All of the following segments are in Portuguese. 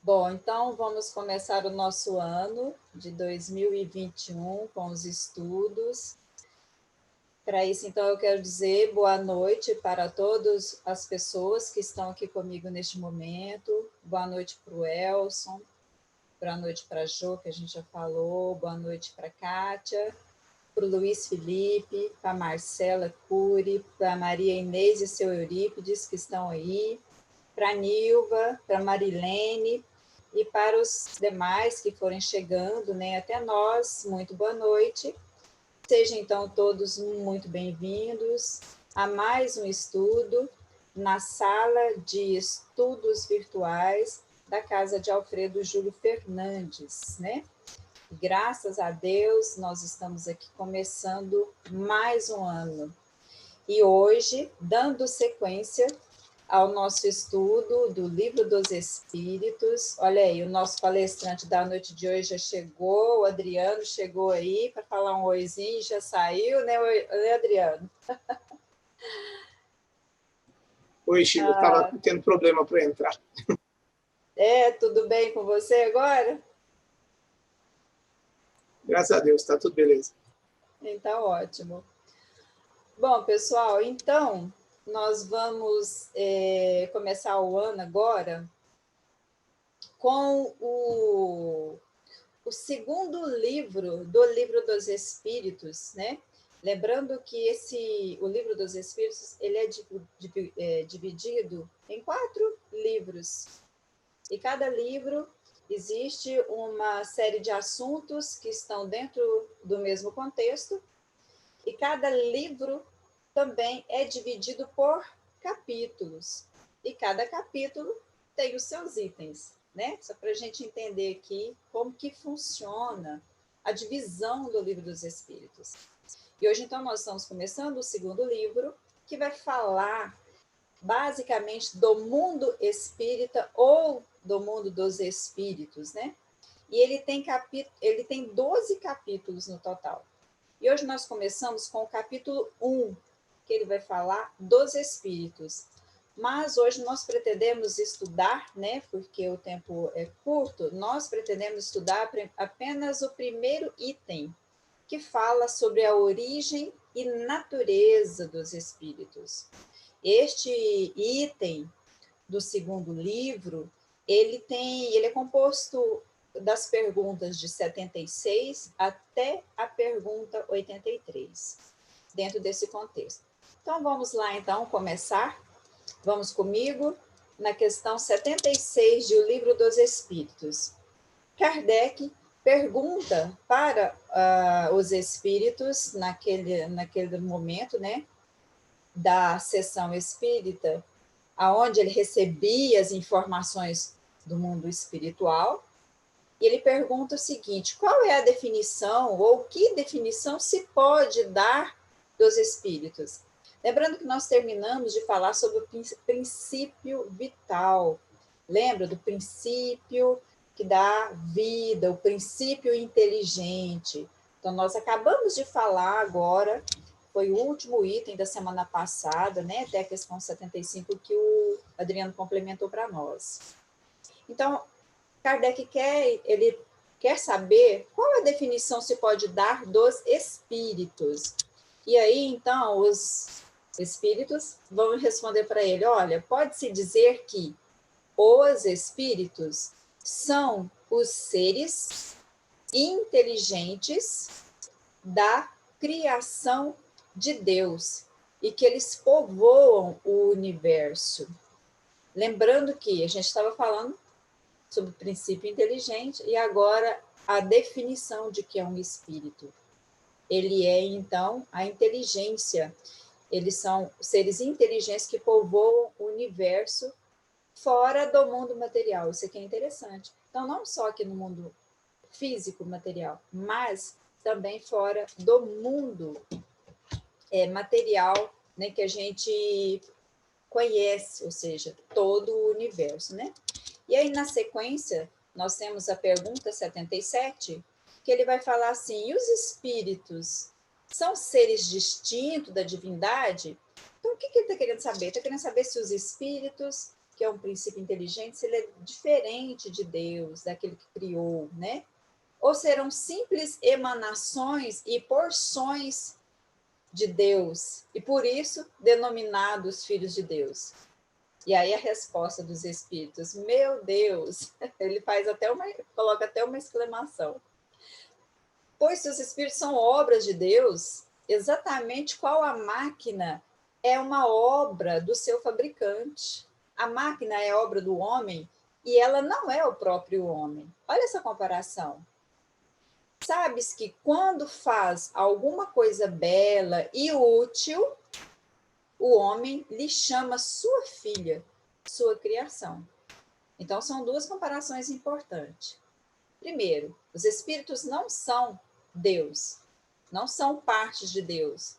Bom, então vamos começar o nosso ano de 2021 com os estudos. Para isso, então, eu quero dizer boa noite para todas as pessoas que estão aqui comigo neste momento. Boa noite para o Elson, boa noite para a Jo, que a gente já falou, boa noite para a Kátia, para o Luiz Felipe, para a Marcela Cury, para a Maria Inês e seu Eurípides, que estão aí, para a Nilva, para a Marilene, e para os demais que forem chegando, né, até nós, muito boa noite. Sejam, então, todos muito bem-vindos a mais um estudo na sala de estudos virtuais da Casa de Alfredo Júlio Fernandes, né? Graças a Deus, nós estamos aqui começando mais um ano. E hoje, dando sequência ao nosso estudo do Livro dos Espíritos. Olha aí, o nosso palestrante da noite de hoje já chegou, o Adriano chegou aí para falar um oizinho, já saiu, né, Adriano? Oi, Chico, estava tendo problema para entrar. Tudo bem com você agora? Graças a Deus, está tudo beleza. Então, ótimo. Bom, pessoal, então, nós vamos começar o ano agora com o segundo livro do Livro dos Espíritos, né? Lembrando que o Livro dos Espíritos ele é dividido em 4 livros. E cada livro existe uma série de assuntos que estão dentro do mesmo contexto. E cada livro também é dividido por capítulos. E cada capítulo tem os seus itens, né? Só para a gente entender aqui como que funciona a divisão do Livro dos Espíritos. E hoje, então, nós estamos começando o segundo livro, que vai falar basicamente do mundo espírita ou do mundo dos espíritos, né? E ele tem 12 capítulos no total. E hoje nós começamos com o capítulo 1, que ele vai falar dos espíritos. Mas hoje nós pretendemos estudar, né, porque o tempo é curto, nós pretendemos estudar apenas o primeiro item, que fala sobre a origem e natureza dos espíritos. Este item do segundo livro, ele é composto das perguntas de 76 até a pergunta 83, dentro desse contexto. Então, vamos lá, então, começar. Vamos comigo na questão 76 de O Livro dos Espíritos. Kardec pergunta para os espíritos, naquele momento, né, da sessão espírita, aonde ele recebia as informações do mundo espiritual, e ele pergunta o seguinte: qual é a definição, ou que definição se pode dar dos espíritos? Lembrando que nós terminamos de falar sobre o princípio vital. Lembra do princípio que dá vida, o princípio inteligente. Então, nós acabamos de falar agora, foi o último item da semana passada, né, até a questão 75, que o Adriano complementou para nós. Então, Kardec quer saber qual a definição se pode dar dos espíritos. E aí, então, os espíritos vão responder para ele: olha, pode-se dizer que os espíritos são os seres inteligentes da criação de Deus e que eles povoam o universo. Lembrando que a gente estava falando sobre o princípio inteligente e agora a definição de que é um espírito. Ele é, então, a inteligência. Eles são seres inteligentes que povoam o universo fora do mundo material. Isso aqui é interessante. Então, não só aqui no mundo físico, material, mas também fora do mundo material, né, que a gente conhece, ou seja, todo o universo, né? E aí, na sequência, nós temos a pergunta 77, que ele vai falar assim: e os espíritos são seres distintos da divindade? Então, o que ele está querendo saber? Está querendo saber se os espíritos que é um princípio inteligente, se ele é diferente de Deus, daquele que criou, né? Ou serão simples emanações e porções de Deus, e por isso denominados filhos de Deus? E aí a resposta dos espíritos, meu Deus, ele faz coloca até uma exclamação. Pois se os espíritos são obras de Deus, exatamente qual a máquina é uma obra do seu fabricante. A máquina é obra do homem e ela não é o próprio homem. Olha essa comparação. Sabes que quando faz alguma coisa bela e útil, o homem lhe chama sua filha, sua criação. Então, são duas comparações importantes. Primeiro, os espíritos não são Deus, não são partes de Deus,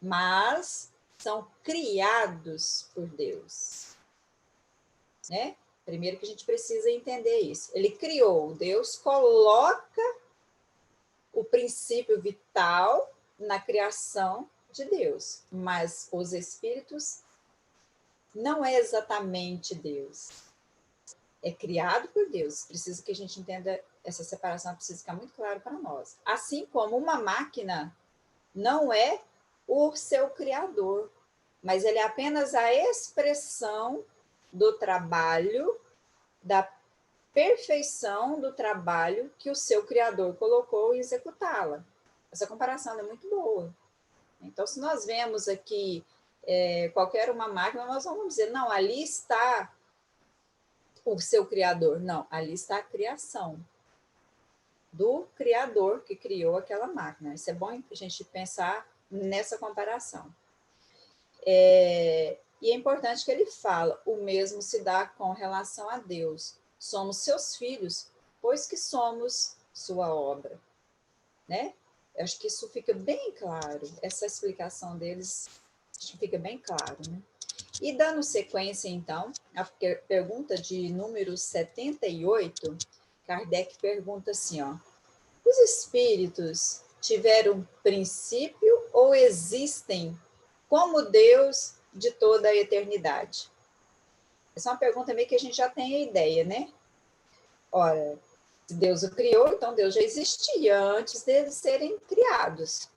mas são criados por Deus. Né? Primeiro que a gente precisa entender isso. Ele criou, Deus coloca o princípio vital na criação de Deus, mas os espíritos não é exatamente Deus. É criado por Deus. Precisa que a gente entenda essa separação, precisa ficar muito claro para nós. Assim como uma máquina não é o seu criador, mas ele é apenas a expressão do trabalho, da perfeição do trabalho que o seu criador colocou em executá-la. Essa comparação é muito boa. Então, se nós vemos aqui qualquer uma máquina, nós vamos dizer, não, ali está o seu criador. Não, ali está a criação do criador que criou aquela máquina. Isso é bom a gente pensar nessa comparação. E é importante que ele fala, o mesmo se dá com relação a Deus. Somos seus filhos, pois que somos sua obra. Né? Eu acho que isso fica bem claro, essa explicação deles acho que fica bem claro. Né? E dando sequência, então, à pergunta de número 78, Kardec pergunta assim, ó, os espíritos tiveram princípio ou existem como Deus de toda a eternidade? Essa é uma pergunta meio que a gente já tem a ideia, né? Ora, se Deus o criou, então Deus já existia antes deles serem criados.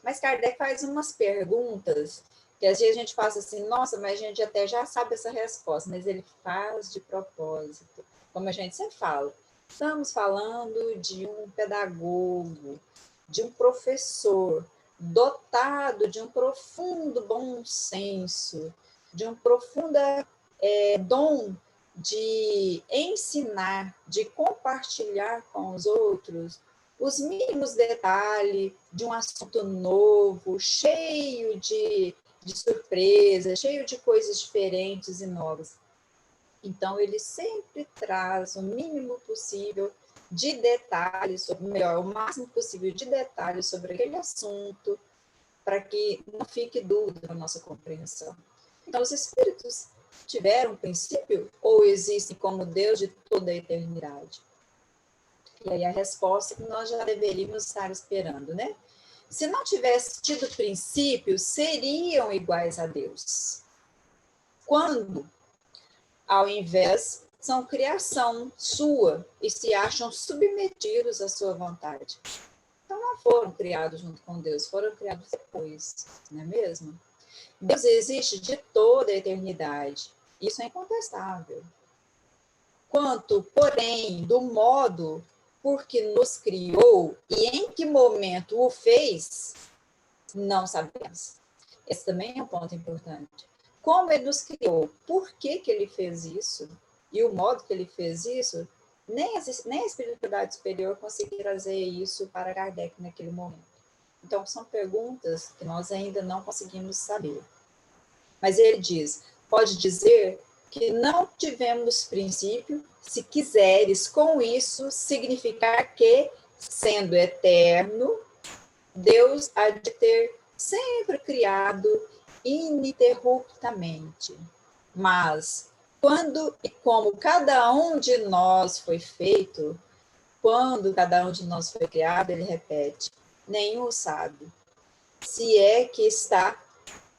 Mas Kardec faz umas perguntas que às vezes a gente faz assim, nossa, mas a gente até já sabe essa resposta, mas ele faz de propósito. Como a gente sempre fala, estamos falando de um pedagogo, de um professor, dotado de um profundo bom senso, de um profundo dom de ensinar, de compartilhar com os outros os mínimos detalhes de um assunto novo, cheio de surpresas, cheio de coisas diferentes e novas. Então, ele sempre traz o mínimo possível de detalhes, melhor, o máximo possível de detalhes sobre aquele assunto, para que não fique dúvida na nossa compreensão. Então, os espíritos tiveram princípio ou existem como Deus de toda a eternidade? E aí a resposta que nós já deveríamos estar esperando, né? Se não tivesse tido princípio, seriam iguais a Deus. Quando, ao invés, são criação sua e se acham submetidos à sua vontade. Então, não foram criados junto com Deus, foram criados depois, não é mesmo? Deus existe de toda a eternidade. Isso é incontestável. Quanto, porém, do modo por que nos criou e em que momento o fez, não sabemos. Esse também é um ponto importante. Como ele nos criou, por que ele fez isso, e o modo que ele fez isso, nem a espiritualidade superior conseguiu trazer isso para Kardec naquele momento. Então, são perguntas que nós ainda não conseguimos saber. Mas ele diz, pode dizer que não tivemos princípio, se quiseres com isso significar que, sendo eterno, Deus há de ter sempre criado ininterruptamente. Mas, quando e como cada um de nós foi feito, quando cada um de nós foi criado, ele repete, nenhum sabe, se é que está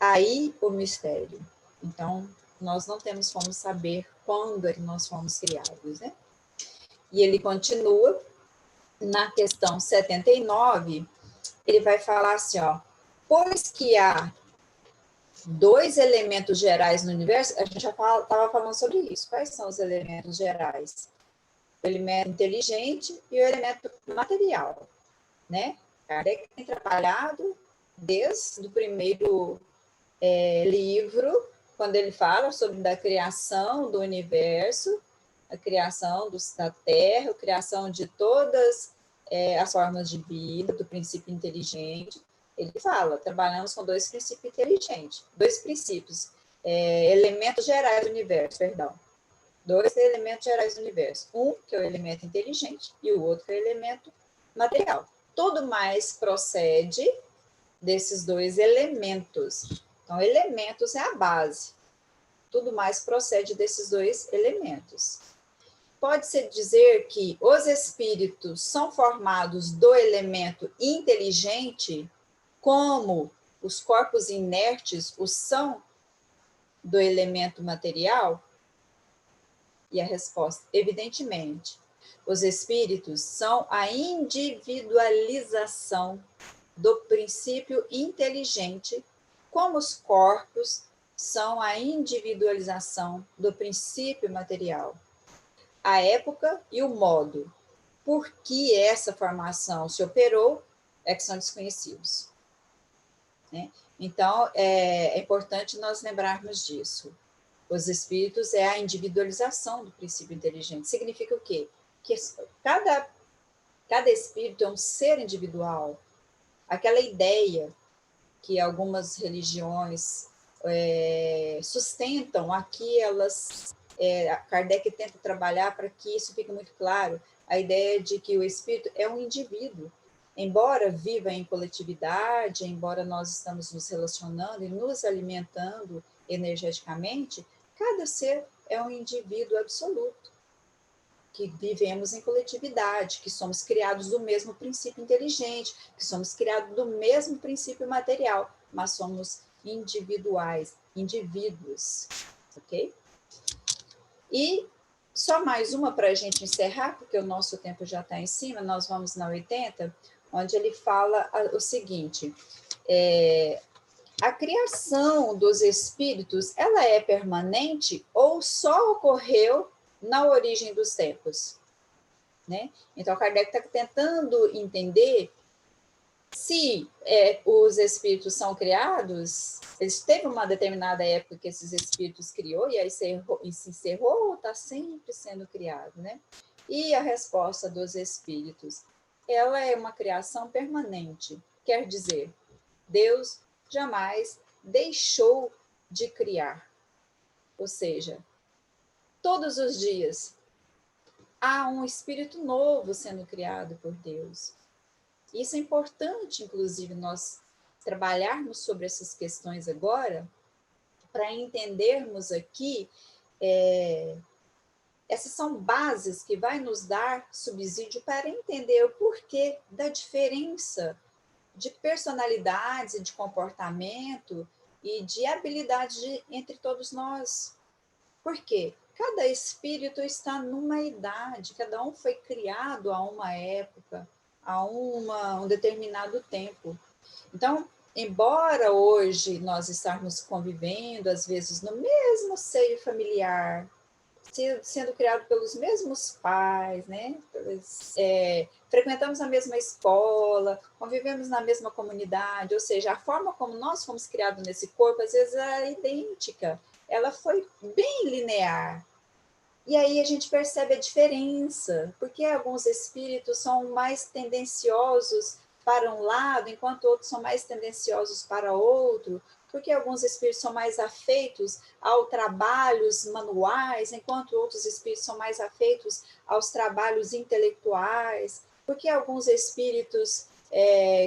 aí o mistério. Então, nós não temos como saber quando é que nós fomos criados, né? E ele continua, na questão 79, ele vai falar assim, ó, pois que há dois elementos gerais no universo, a gente já estava falando sobre isso. Quais são os elementos gerais? O elemento inteligente e o elemento material, né? Kardec tem trabalhado desde o primeiro livro, quando ele fala sobre a criação do universo, a criação da Terra, a criação de todas as formas de vida, do princípio inteligente. Ele fala, trabalhamos com dois princípios inteligentes, dois princípios, elementos gerais do universo, perdão. Dois elementos gerais do universo. Um, que é o elemento inteligente, e o outro, que é o elemento material. Tudo mais procede desses dois elementos. Então, elementos é a base. Tudo mais procede desses dois elementos. Pode-se dizer que os espíritos são formados do elemento inteligente, como os corpos inertes o são do elemento material? E a resposta, evidentemente. Os espíritos são a individualização do princípio inteligente, como os corpos são a individualização do princípio material. A época e o modo por que essa formação se operou é que são desconhecidos, né? Então, é importante nós lembrarmos disso. Os espíritos é a individualização do princípio inteligente. Significa o quê? Que cada espírito é um ser individual. Aquela ideia que algumas religiões sustentam, aqui Kardec tenta trabalhar para que isso fique muito claro, a ideia de que o espírito é um indivíduo. Embora viva em coletividade, embora nós estamos nos relacionando e nos alimentando energeticamente, cada ser é um indivíduo absoluto, que vivemos em coletividade, que somos criados do mesmo princípio inteligente, que somos criados do mesmo princípio material, mas somos individuais, indivíduos, ok? E só mais uma para a gente encerrar, porque o nosso tempo já está em cima, nós vamos na 80, onde ele fala o seguinte, a criação dos espíritos, ela é permanente ou só ocorreu na origem dos tempos? Né? Então, Kardec está tentando entender se os espíritos são criados, teve uma determinada época que esses espíritos criou e aí se encerrou ou está sempre sendo criado, né? E a resposta dos espíritos, ela é uma criação permanente, quer dizer, Deus jamais deixou de criar, ou seja, todos os dias há um espírito novo sendo criado por Deus. Isso é importante, inclusive, nós trabalharmos sobre essas questões agora, para entendermos aqui, essas são bases que vai nos dar subsídio para entender o porquê da diferença de personalidades, de comportamento e de habilidade entre todos nós. Por quê? Cada espírito está numa idade, cada um foi criado a uma época, a um determinado tempo. Então, embora hoje nós estarmos convivendo, às vezes, no mesmo seio familiar, sendo criado pelos mesmos pais, né? Frequentamos a mesma escola, convivemos na mesma comunidade, ou seja, a forma como nós fomos criados nesse corpo, às vezes, é idêntica, ela foi bem linear. E aí a gente percebe a diferença, porque alguns espíritos são mais tendenciosos para um lado, enquanto outros são mais tendenciosos para outro, porque alguns espíritos são mais afeitos aos trabalhos manuais, enquanto outros espíritos são mais afeitos aos trabalhos intelectuais, porque alguns espíritos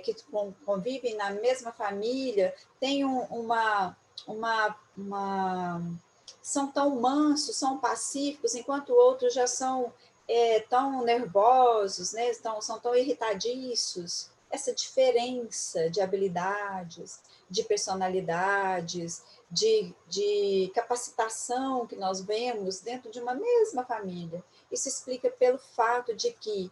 que convivem na mesma família têm são tão mansos, são pacíficos, enquanto outros já são tão nervosos, né? São tão irritadiços. Essa diferença de habilidades, de personalidades, de capacitação que nós vemos dentro de uma mesma família. Isso explica pelo fato de que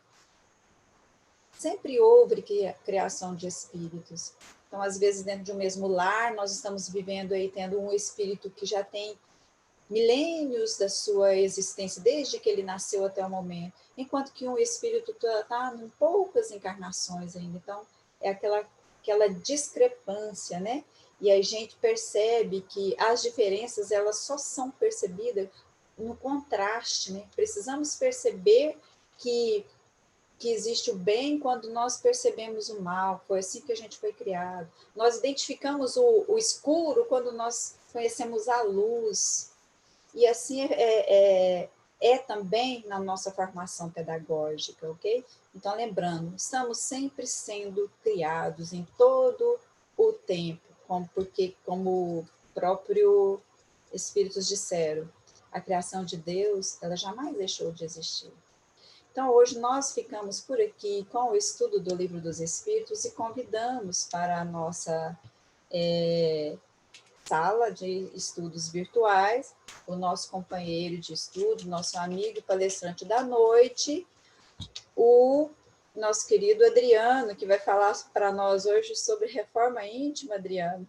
sempre houve criação de espíritos. Então, às vezes, dentro de um mesmo lar, nós estamos vivendo aí, tendo um espírito que já tem milênios da sua existência, desde que ele nasceu até o momento, enquanto que um espírito está em poucas encarnações ainda. Então, é aquela discrepância, né? E a gente percebe que as diferenças, elas só são percebidas no contraste, né? Precisamos perceber que existe o bem quando nós percebemos o mal, foi assim que a gente foi criado. Nós identificamos o escuro quando nós conhecemos a luz. E assim é também na nossa formação pedagógica, ok? Então, lembrando, estamos sempre sendo criados em todo o tempo, porque, como o próprio Espíritos disseram, a criação de Deus, ela jamais deixou de existir. Então, hoje nós ficamos por aqui com o estudo do Livro dos Espíritos e convidamos para a nossa sala de estudos virtuais o nosso companheiro de estudo, nosso amigo palestrante da noite, o nosso querido Adriano, que vai falar para nós hoje sobre reforma íntima. Adriano.